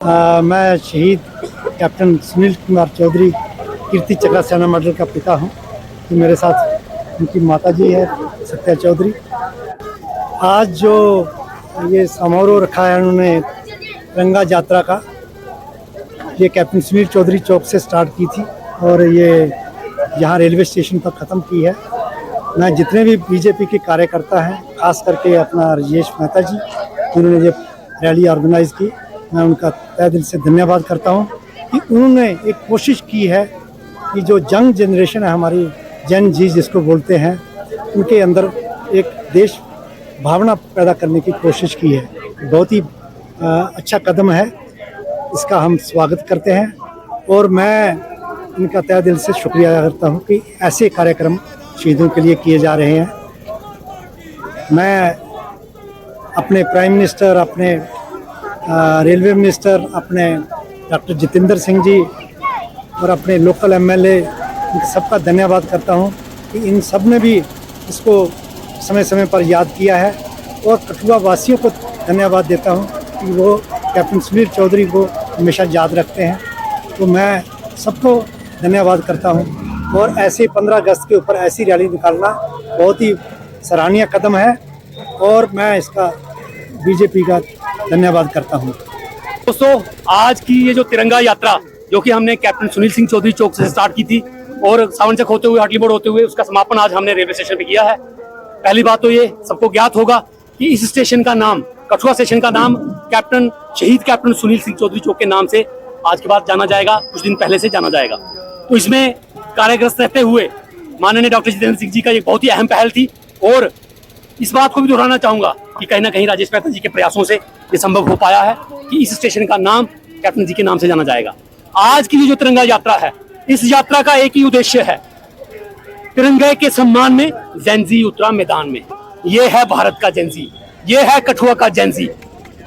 मैं शहीद कैप्टन सुनील कुमार चौधरी कीर्ति चक्रा सेना मेडल का पिता हूं। तो मेरे साथ उनकी माता जी है सत्या चौधरी। आज जो ये समारोह रखा है उन्होंने तिरंगा यात्रा का, ये कैप्टन सुनील चौधरी चौक से स्टार्ट की थी और ये यहाँ रेलवे स्टेशन पर ख़त्म की है। मैं जितने भी बीजेपी के कार्यकर्ता हैं, खास करके अपना राजेश मेहता जी जिन्होंने ये रैली ऑर्गेनाइज़ की, मैं उनका तहे दिल से धन्यवाद करता हूं कि उन्होंने एक कोशिश की है कि जो यंग जनरेशन है हमारी, जन जी जिसको बोलते हैं, उनके अंदर एक देश भावना पैदा करने की कोशिश की है। बहुत ही अच्छा कदम है, इसका हम स्वागत करते हैं और मैं इनका तहे दिल से शुक्रिया अदा करता हूं कि ऐसे कार्यक्रम शहीदों के लिए किए जा रहे हैं। मैं अपने प्राइम मिनिस्टर, अपने रेलवे मिनिस्टर, अपने डॉक्टर जितेंद्र सिंह जी और अपने लोकल एमएलए, इन सबका धन्यवाद करता हूं कि इन सब ने भी इसको समय समय पर याद किया है और कठुआ वासियों को धन्यवाद देता हूं कि वो कैप्टन सुनील चौधरी को हमेशा याद रखते हैं। तो मैं सबको धन्यवाद करता हूं और ऐसे 15 अगस्त के ऊपर ऐसी रैली निकालना बहुत ही सराहनीय कदम है और मैं इसका बीजेपी का धन्यवाद करता हूं। दोस्तों, आज की ये जो तिरंगा यात्रा जो कि हमने कैप्टन सुनील सिंह चौधरी चौक से स्टार्ट की थी और सावन चक होते हुए हटली मोड़ होते हुए उसका समापन आज हमने रेलवे स्टेशन पे किया है। पहली बात तो ये सबको ज्ञात होगा कि इस स्टेशन का नाम, कठुआ स्टेशन का नाम शहीद कैप्टन सुनील सिंह चौधरी चौक के नाम से आज के बाद जाना जाएगा, कुछ दिन पहले से जाना जाएगा। तो इसमें कार्यग्रस्त रहते हुए माननीय डॉक्टर जितेंद्र सिंह जी का एक बहुत ही अहम पहल थी और इस बात को भी दोहराना चाहूंगा कि कहीं ना कहीं राजेश मेहता जी के प्रयासों से ये संभव हो पाया है कि इस स्टेशन का नाम कैप्टन जी के नाम से जाना जाएगा। आज की जो तिरंगा यात्रा है, इस यात्रा का एक ही उद्देश्य है, तिरंगे के सम्मान में जेंजी उतरा मैदान में। ये है भारत का जेंजी, ये है कठुआ का जेंजी।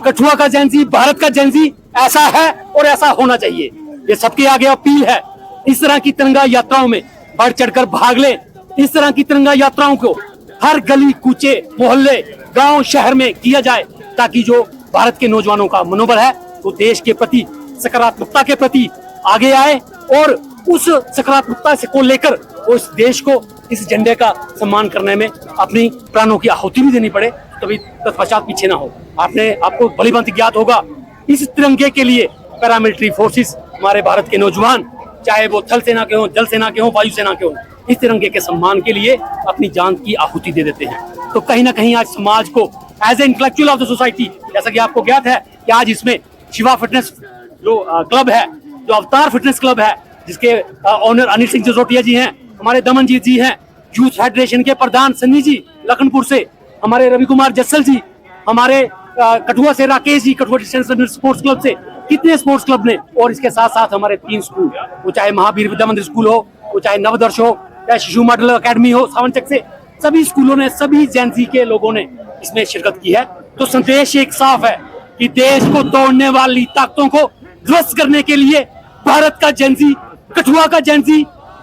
कठुआ का जेंजी, भारत का जेंजी ऐसा है और ऐसा होना चाहिए। ये सबके आगे अपील है, इस तरह की तिरंगा यात्राओं में बढ़ चढ़कर भाग ले। इस तरह की तिरंगा यात्राओं को हर गली कूचे, मोहल्ले, गांव, शहर में किया जाए ताकि जो भारत के नौजवानों का मनोबल है वो देश के प्रति, सकारात्मकता के प्रति आगे आए और उस सकारात्मकता से को लेकर वो इस देश को, इस झंडे का सम्मान करने में अपनी प्राणों की आहुति भी देनी पड़े, तभी तत्पश्चात पीछे ना हो। आपको भली भांति ज्ञात होगा, इस तिरंगे के लिए पैरामिलिट्री फोर्सेस, हमारे भारत के नौजवान, चाहे वो थल सेना के हों, जल सेना के हों, वायु सेना के हों, इस तिरंगे के सम्मान के लिए अपनी जान की आहुति दे देते हैं। तो कहीं ना कहीं आज समाज को as a intellectual of the society, जैसा कि आपको ज्ञात है कि आज इसमें शिवा फिटनेस जो क्लब है, जो अवतार फिटनेस क्लब है, जिसके ऑनर अनिल सिंह जसोटिया जी हैं, हमारे दमनजीत जी हैं, यूथ फेडरेशन के प्रधान सन्नी जी लखनपुर से, हमारे रवि कुमार जस्सल जी, हमारे कठुआ से राकेश जी, कठुआ स्पोर्ट्स क्लब से, कितने स्पोर्ट्स क्लब ने, और इसके साथ साथ हमारे 3 स्कूल, वो चाहे महावीर विद्या मंदिर स्कूल हो, वो चाहे नवदर्श हो, चाहे शिशु मॉडल अकेडमी हो सावन चक से, सभी स्कूलों ने, सभी जेंजी के लोगों ने इसमें शिरकत की है। तो संदेश एक साफ है कि देश को तोड़ने वाली ताकतों को ध्वस्त करने के लिए भारत का जेंजी, कठुआ का जेंजी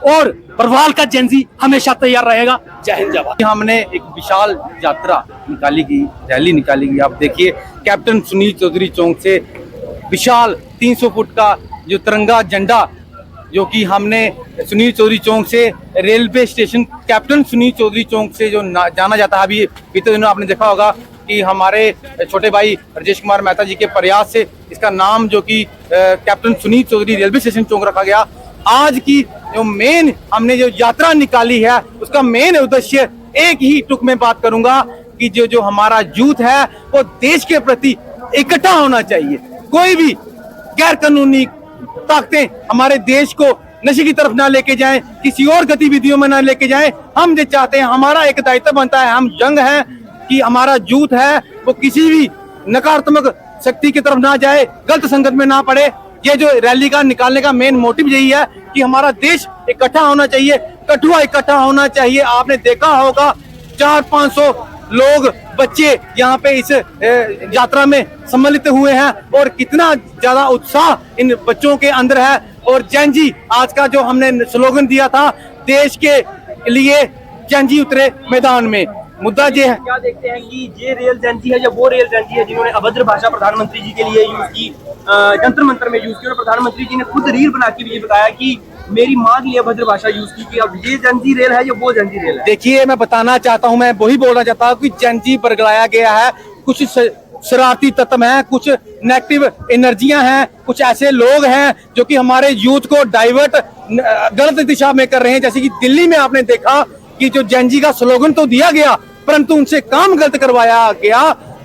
और बरवाल का जेंजी हमेशा तैयार रहेगा। जय हिंद, जय भारत। हमने एक विशाल यात्रा निकाली गई, रैली निकाली गई। आप देखिए, कैप्टन सुनील चौधरी चौक से विशाल 300 फुट का जो तिरंगा झंडा, जो कि हमने सुनील चौधरी चौक से railway station captain Sunil Chaudhary चौक से जो जाना जाता है, अभी बीते दिनों आपने देखा होगा कि हमारे छोटे भाई राजेश कुमार मेहता जी के प्रयास से इसका नाम जो कि captain Sunil Chaudhary railway station चौक रखा गया। आज की जो मेन हमने जो यात्रा निकाली है, उसका मेन उद्देश्य एक ही टुक में बात करूंगा कि जो हमारा यूथ है वो देश के प्रति इकट्ठा होना चाहिए। कोई भी गैर कानूनी ताकतें हमारे देश को नशे की तरफ ना लेके जाएं, किसी और गतिविधियों में ना लेके जाएं। हम जो चाहते हैं, हमारा एक दायित्व बनता है, हम यंग हैं, कि हमारा यूथ है वो किसी भी नकारात्मक शक्ति की तरफ ना जाए, गलत संगत में ना पड़े। ये जो रैली का निकालने का मेन मोटिव यही है कि हमारा देश इकट्ठा होना चाहिए, कठुआ इकट्ठा होना चाहिए। आपने देखा होगा 400-500 लोग, बच्चे यहाँ पे इस यात्रा में सम्मिलित हुए हैं और कितना ज्यादा उत्साह इन बच्चों के अंदर है। और जेंजी आज का जो हमने स्लोगन दिया था, देश के लिए जेंजी उतरे मैदान में, मुद्दा ये है। क्या देखते हैं कि ये रियल जेंजी है या वो रियल जेंजी है जिन्होंने अभद्र भाषा प्रधानमंत्री जी के लिए यूज की, जंतर मंतर में यूज की, और प्रधानमंत्री जी ने खुद रील बना के भी ये बताया कि मेरी माँ के लिए अभद्र भाषा यूज की। अब ये जेंजी रियल है या वो जेंजी रियल है? देखिए, मैं बताना चाहता हूं, मैं वही बोलना चाहता हूं कि जेंजी बरगलाया गया है, कुछ शरारती तत्व हैं, कुछ नेगेटिव एनर्जियां हैं, कुछ ऐसे लोग हैं जो कि हमारे यूथ को डाइवर्ट गलत दिशा में कर रहे हैं। जैसे कि दिल्ली में आपने देखा कि जो जेंजी का स्लोगन तो दिया गया, परंतु उनसे काम गलत करवाया गया,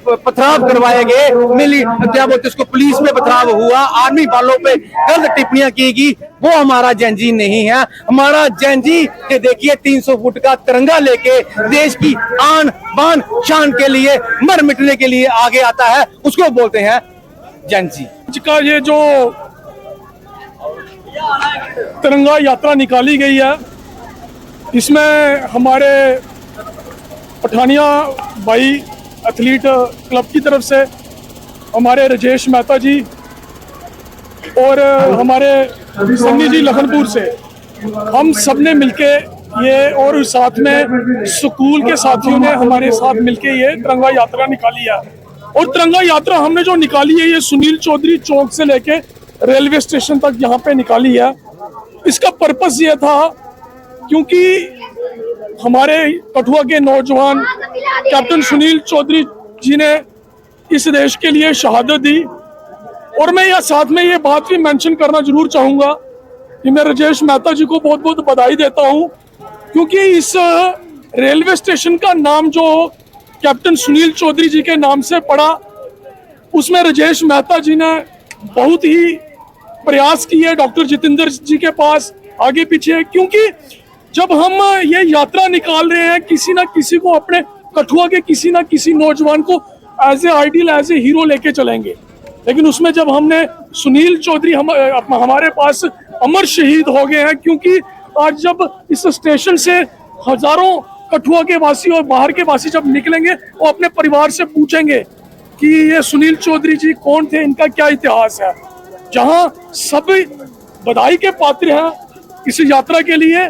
पथराव करवाए गए, मिली क्या बोलते उसको, पुलिस में पथराव हुआ, आर्मी वालों पे गलत टिप्पणियां की गई। वो हमारा जेंजी नहीं है। हमारा जेंजी ये देखिए 300 फुट का तिरंगा लेके देश की आन बान शान के लिए मर मिटने के लिए आगे आता है, उसको बोलते हैं जेंजी। आज का ये जो तिरंगा यात्रा निकाली गई है, इसमें हमारे पठानिया भाई एथलीट क्लब की तरफ से हमारे राजेश मेहता जी और हमारे सन्नी जी लखनपुर से, हम सब ने मिलके ये, और साथ में स्कूल के साथियों ने हमारे साथ मिलके ये तिरंगा यात्रा निकाली है। और तिरंगा यात्रा हमने जो निकाली है, ये सुनील चौधरी चौक से लेके रेलवे स्टेशन तक यहाँ पे निकाली है। इसका पर्पस ये था क्योंकि हमारे कठुआ के नौजवान कैप्टन सुनील चौधरी जी ने इस देश के लिए शहादत दी। और मैं यह साथ में ये बात भी मेंशन करना जरूर चाहूंगा कि मैं राजेश मेहता जी को बहुत बहुत बधाई देता हूं, क्योंकि इस रेलवे स्टेशन का नाम जो कैप्टन सुनील चौधरी जी के नाम से पड़ा, उसमें राजेश मेहता जी ने बहुत ही प्रयास किए डॉक्टर जितेंद्र जी के पास आगे पीछे। क्योंकि जब हम ये यात्रा निकाल रहे हैं, किसी ना किसी को, अपने कठुआ के किसी ना किसी नौजवान को as a ideal, as a hero लेके चलेंगे, लेकिन उसमें जब हमने सुनील चौधरी हमारे पास अमर शहीद हो गए हैं। क्योंकि आज जब इस स्टेशन से हजारों कठुआ के वासी और बाहर के वासी जब निकलेंगे, वो अपने परिवार से पूछेंगे कि ये सुनील चौधरी जी कौन थे, इनका क्या इतिहास है। जहां सब बधाई के पात्र हैं इस यात्रा के लिए,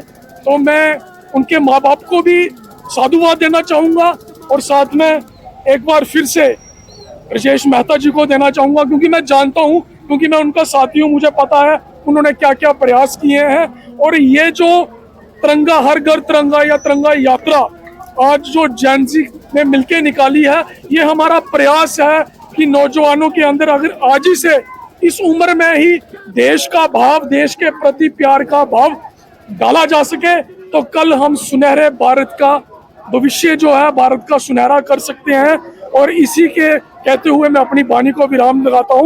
तो मैं उनके माँ बाप को भी साधुवाद देना चाहूंगा, और साथ में एक बार फिर से राजेश मेहता जी को देना चाहूंगा, क्योंकि मैं जानता हूं, क्योंकि मैं उनका साथी हूं, मुझे पता है उन्होंने क्या क्या प्रयास किए हैं। और ये जो तिरंगा हर घर तिरंगा या तिरंगा यात्रा आज जो जेंजी ने मिलके निकाली है, ये हमारा प्रयास है कि नौजवानों के अंदर अगर आज ही से, इस उम्र में ही देश का भाव, देश के प्रति प्यार का भाव डाला जा सके, तो कल हम सुनहरे भारत का भविष्य जो है, भारत का सुनहरा कर सकते हैं। और इसी के कहते हुए मैं अपनी वाणी को विराम लगाता हूँ।